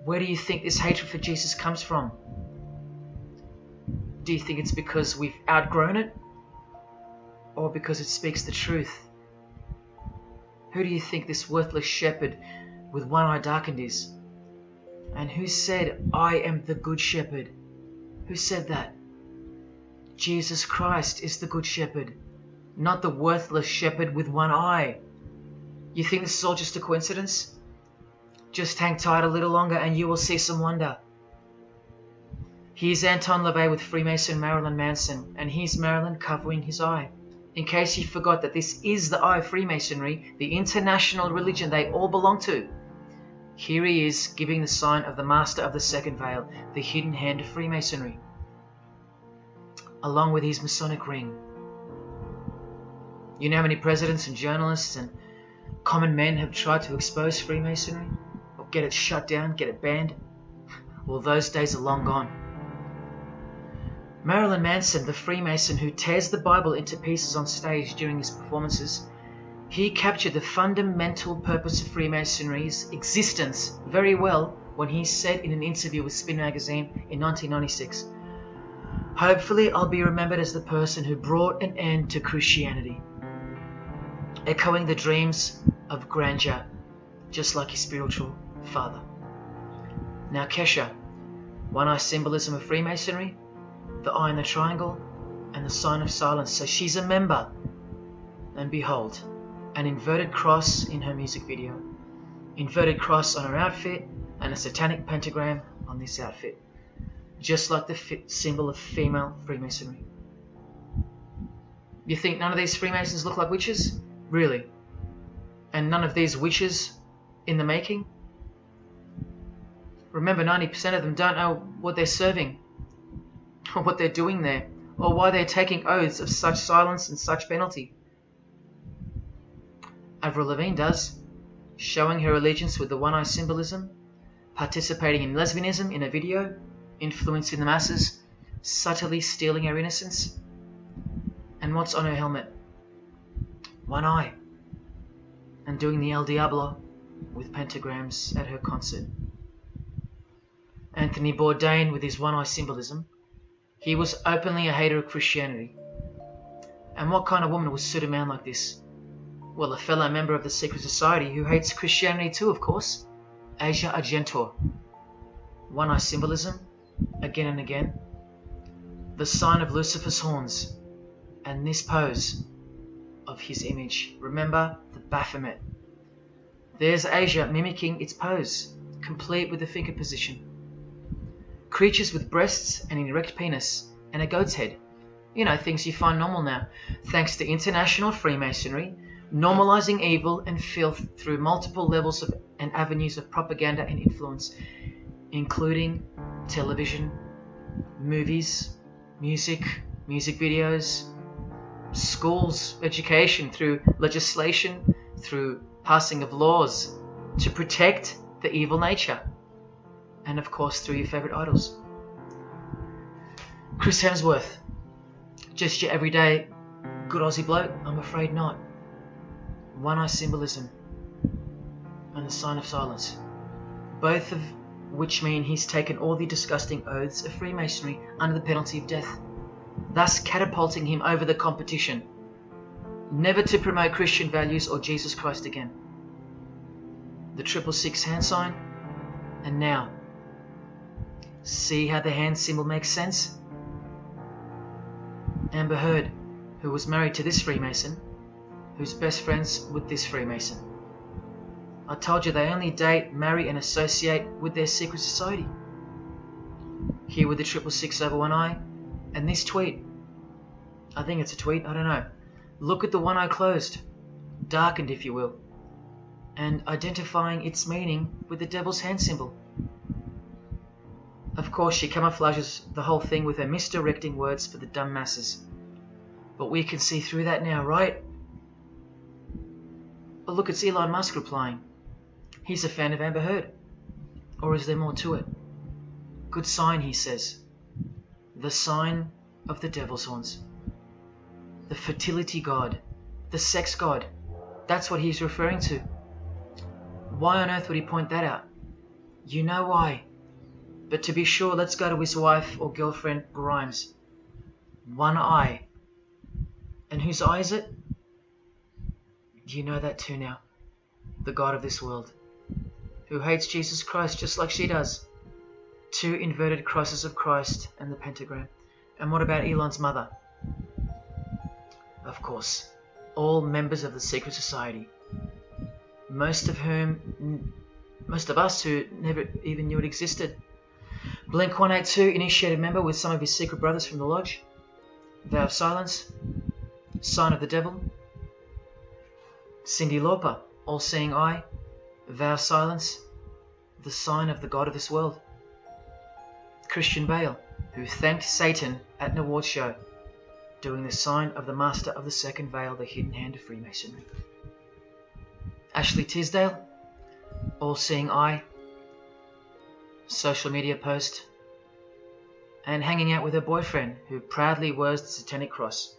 Where do you think this hatred for Jesus comes from? Do you think it's because we've outgrown it? Or because it speaks the truth? Who do you think this worthless shepherd with one eye darkened is? And who said, I am the good shepherd? Who said that? Jesus Christ is the good shepherd, not the worthless shepherd with one eye. You think this is all just a coincidence? Just hang tight a little longer and you will see some wonder. Here's Anton LaVey with Freemason Marilyn Manson, and here's Marilyn covering his eye. In case you forgot that this is the eye of Freemasonry, the international religion they all belong to. Here he is giving the sign of the Master of the Second Veil, the hidden hand of Freemasonry, along with his Masonic ring. You know how many presidents and journalists and common men have tried to expose Freemasonry? Or get it shut down, get it banned? Well, those days are long gone. Marilyn Manson, the Freemason who tears the Bible into pieces on stage during his performances, he captured the fundamental purpose of Freemasonry's existence very well when he said in an interview with Spin magazine in 1996, "Hopefully I'll be remembered as the person who brought an end to Christianity," echoing the dreams of grandeur, just like his spiritual father. Now Kesha, one-eye symbolism of Freemasonry, the eye in the triangle, and the sign of silence. So she's a member. And behold, an inverted cross in her music video. Inverted cross on her outfit, and a satanic pentagram on this outfit. Just like the symbol of female Freemasonry. You think none of these Freemasons look like witches? Really? And none of these witches in the making? Remember, 90% of them don't know what they're serving, or what they're doing there, or why they're taking oaths of such silence and such penalty. Avril Lavigne does, showing her allegiance with the one-eye symbolism, participating in lesbianism in a video, influencing the masses, subtly stealing our innocence. And what's on her helmet? One eye. And doing the El Diablo with pentagrams at her concert. Anthony Bourdain with his one-eye symbolism. He was openly a hater of Christianity. And what kind of woman would suit a man like this? Well, a fellow member of the secret society who hates Christianity too, of course. Asia Argento. One-eye symbolism, again and again. The sign of Lucifer's horns. And this pose of his image. Remember the Baphomet. There's Asia mimicking its pose, complete with the finger position. Creatures with breasts and an erect penis and a goat's head. You know, things you find normal now, thanks to international Freemasonry, normalizing evil and filth through multiple levels of and avenues of propaganda and influence, including television, movies, music videos, schools, education, through legislation, through passing of laws to protect the evil nature. And of course through your favourite idols. Chris Hemsworth, just your everyday good Aussie bloke? I'm afraid not. One-eye symbolism and the sign of silence, both of which mean he's taken all the disgusting oaths of Freemasonry under the penalty of death, thus catapulting him over the competition, never to promote Christian values or Jesus Christ again. The 666 hand sign, and now see how the hand symbol makes sense? Amber Heard, who was married to this Freemason, who's best friends with this Freemason. I told you they only date, marry and associate with their secret society. Here with the 666 over one eye, and this tweet. I think it's a tweet, I don't know. Look at the one eye closed, darkened if you will, and identifying its meaning with the devil's hand symbol. Of course, she camouflages the whole thing with her misdirecting words for the dumb masses. But we can see through that now, right? Oh, look, it's Elon Musk replying. He's a fan of Amber Heard. Or is there more to it? Good sign, he says. The sign of the devil's horns. The fertility god. The sex god. That's what he's referring to. Why on earth would he point that out? You know why. But to be sure, let's go to his wife or girlfriend, Grimes. One eye. And whose eye is it? You know that too now. The God of this world, who hates Jesus Christ just like she does. 2 inverted crosses of Christ and the pentagram. And what about Elon's mother? Of course, all members of the secret society. Most of us who never even knew it existed. Blink-182, initiated member with some of his secret brothers from the lodge. Vow of silence. Sign of the devil. Cyndi Lauper, all-seeing eye. Vow of silence. The sign of the God of this world. Christian Bale, who thanked Satan at an award show, doing the sign of the master of the second veil, the hidden hand of Freemasonry. Ashley Tisdale, all-seeing eye, social media post, and hanging out with her boyfriend, who proudly wears the satanic cross.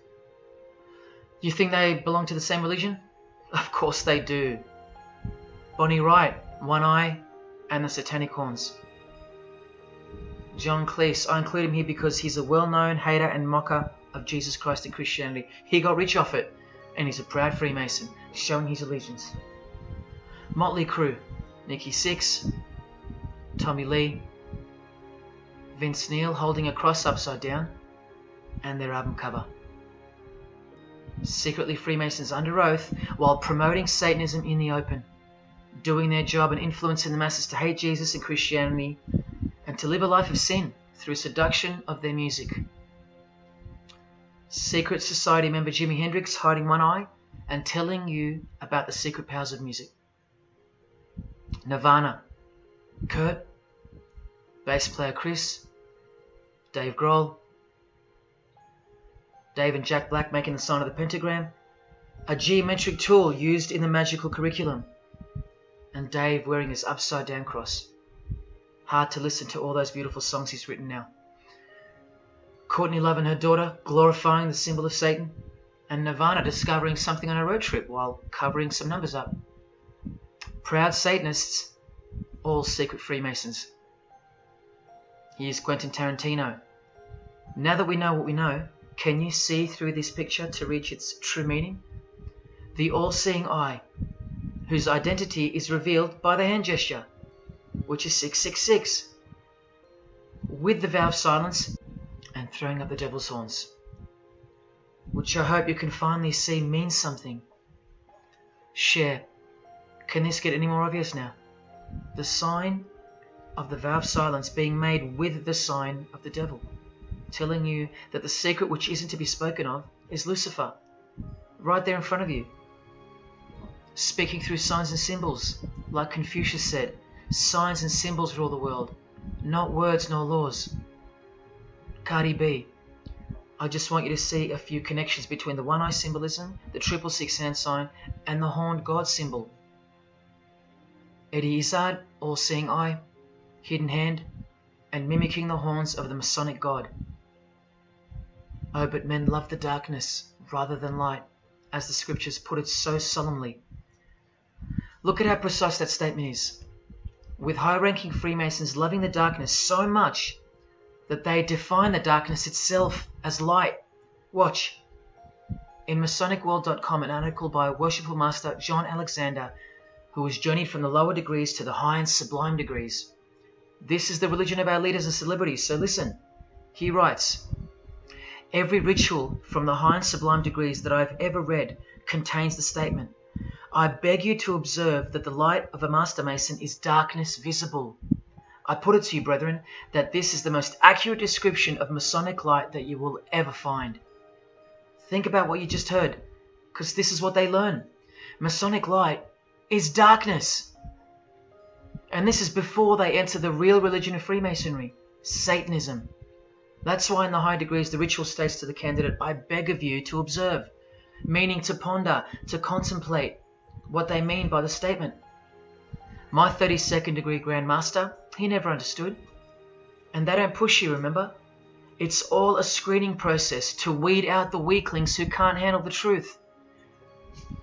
You think they belong to the same religion? Of course they do. Bonnie Wright, one eye, and the satanic horns. John Cleese, I include him here because he's a well-known hater and mocker of Jesus Christ and Christianity. He got rich off it, and he's a proud Freemason, showing his allegiance. Motley Crue, Nikki Sixx, Tommy Lee, Vince Neil holding a cross upside down, and their album cover. Secretly Freemasons under oath while promoting Satanism in the open, doing their job and influencing the masses to hate Jesus and Christianity and to live a life of sin through seduction of their music. Secret society member Jimi Hendrix hiding one eye and telling you about the secret powers of music. Nirvana, Kurt, bass player Chris, Dave Grohl, Dave and Jack Black making the sign of the pentagram, a geometric tool used in the magical curriculum, and Dave wearing his upside down cross. Hard to listen to all those beautiful songs he's written now. Courtney Love and her daughter glorifying the symbol of Satan, and Nirvana discovering something on a road trip while covering some numbers up. Proud Satanists, all secret Freemasons. Here's Quentin Tarantino. Now that we know what we know, can you see through this picture to reach its true meaning? The all-seeing eye, whose identity is revealed by the hand gesture, which is 666, with the vow of silence and throwing up the devil's horns, which I hope you can finally see means something. Share. Can this get any more obvious now? The sign of the vow of silence being made with the sign of the devil, telling you that the secret which isn't to be spoken of is Lucifer, right there in front of you. Speaking through signs and symbols, like Confucius said, signs and symbols rule the world, not words nor laws. Cardi B, I just want you to see a few connections between the one-eye symbolism, the 666 hand sign, and the horned God symbol. Eddie Izzard, all-seeing eye, hidden hand, and mimicking the horns of the Masonic God. Oh, but men love the darkness rather than light, as the scriptures put it so solemnly. Look at how precise that statement is. With high-ranking Freemasons loving the darkness so much that they define the darkness itself as light. Watch. In MasonicWorld.com, an article by Worshipful Master John Alexander, who has journeyed from the lower degrees to the high and sublime degrees. This is the religion of our leaders and celebrities, so listen. He writes, every ritual from the high and sublime degrees that I've ever read contains the statement, I beg you to observe that the light of a Master Mason is darkness visible. I put it to you, brethren, that this is the most accurate description of Masonic light that you will ever find. Think about what you just heard, because this is what they learn. Masonic light is darkness. And this is before they enter the real religion of Freemasonry, Satanism. That's why in the high degrees the ritual states to the candidate, I beg of you to observe, meaning to ponder, to contemplate what they mean by the statement. My 32nd degree Grand Master, he never understood. And they don't push you, remember? It's all a screening process to weed out the weaklings who can't handle the truth.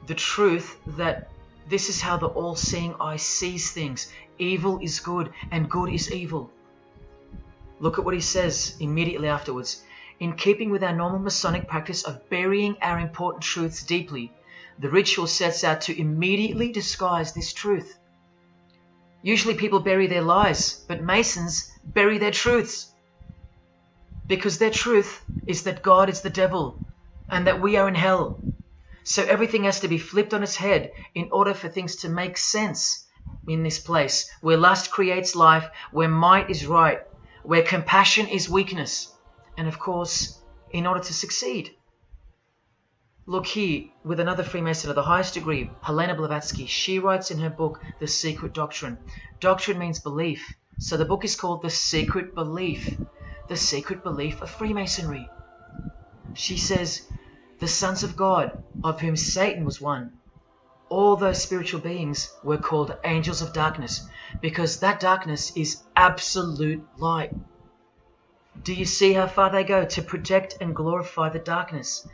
The truth that This is how the all-seeing eye sees things. Evil is good and good is evil. Look at what he says immediately afterwards. In keeping with our normal Masonic practice of burying our important truths deeply, the ritual sets out to immediately disguise this truth. Usually people bury their lies, but Masons bury their truths. Because their truth is that God is the devil and that we are in hell. So everything has to be flipped on its head in order for things to make sense in this place where lust creates life, where might is right, where compassion is weakness, and of course, in order to succeed. Look here, with another Freemason of the highest degree, Helena Blavatsky, she writes in her book, The Secret Doctrine. Doctrine means belief. So the book is called The Secret Belief. The Secret Belief of Freemasonry. She says, the sons of God, of whom Satan was one, all those spiritual beings were called angels of darkness, because that darkness is absolute light. Do you see how far they go to protect and glorify the darkness?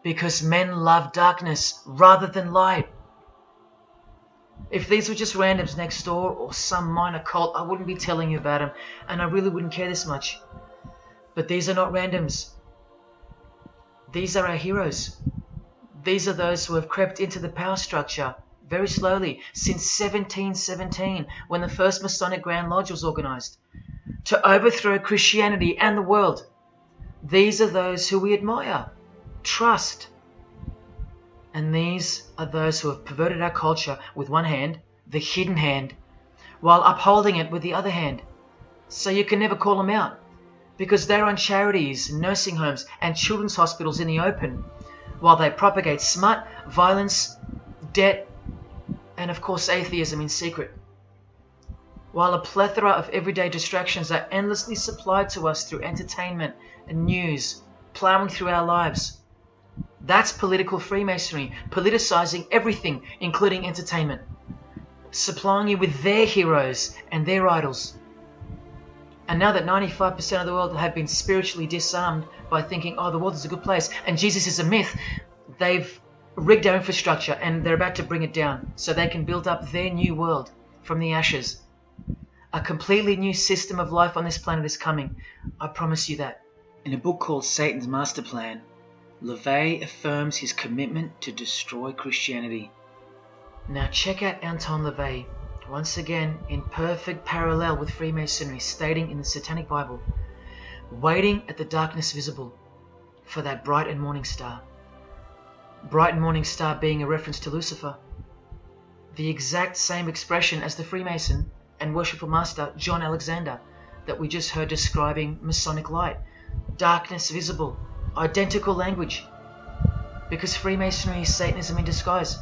Because men love darkness rather than light. If these were just randoms next door or some minor cult, I wouldn't be telling you about them, and I really wouldn't care this much. But these are not randoms. These are our heroes. These are those who have crept into the power structure very slowly since 1717, when the first Masonic Grand Lodge was organized, to overthrow Christianity and the world. These are those who we admire, trust. And these are those who have perverted our culture with one hand, the hidden hand, while upholding it with the other hand. So you can never call them out, because they run charities, nursing homes, and children's hospitals in the open, while they propagate smut, violence, debt, and of course atheism in secret. While a plethora of everyday distractions are endlessly supplied to us through entertainment and news, plowing through our lives. That's political Freemasonry, politicizing everything, including entertainment, supplying you with their heroes and their idols. And now that 95% of the world have been spiritually disarmed by thinking, oh, the world is a good place and Jesus is a myth, they've rigged our infrastructure and they're about to bring it down so they can build up their new world from the ashes. A completely new system of life on this planet is coming. I promise you that. In a book called Satan's Master Plan, LaVey affirms his commitment to destroy Christianity. Now check out Anton LaVey, once again in perfect parallel with Freemasonry, stating in the Satanic Bible, waiting at the darkness visible for that bright and morning star. Bright and morning star being a reference to Lucifer. The exact same expression as the Freemason and worshipful master John Alexander that we just heard describing Masonic light. Darkness visible. Identical language. Because Freemasonry is Satanism in disguise.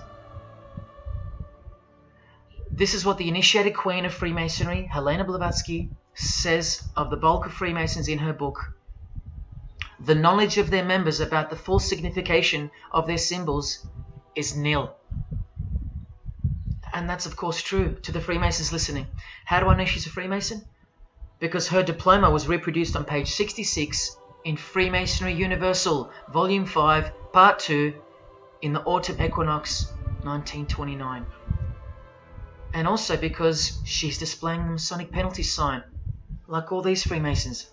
This is what the initiated queen of Freemasonry, Helena Blavatsky, says of the bulk of Freemasons in her book. The knowledge of their members about the full signification of their symbols is nil. And that's of course true to the Freemasons listening. How do I know she's a Freemason? Because her diploma was reproduced on page 66 in Freemasonry Universal, Volume 5, Part 2, in the Autumn Equinox, 1929. And also because she's displaying the Masonic penalty sign, like all these Freemasons.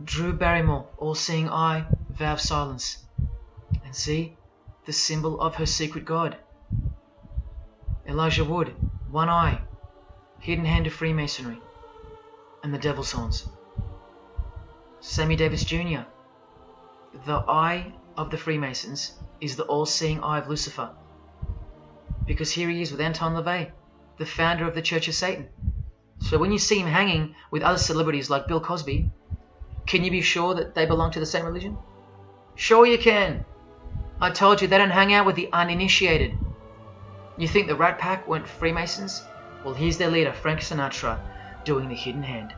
Drew Barrymore, all-seeing eye, vow of silence. And see, the symbol of her secret god. Elijah Wood, one eye, hidden hand of Freemasonry, and the devil's horns. Sammy Davis Jr., the eye of the Freemasons is the all-seeing eye of Lucifer. Because here he is with Anton LaVey, the founder of the Church of Satan. So when you see him hanging with other celebrities like Bill Cosby, can you be sure that they belong to the same religion? Sure you can. I told you they don't hang out with the uninitiated. You think the Rat Pack weren't Freemasons? Well, here's their leader, Frank Sinatra, doing the hidden hand.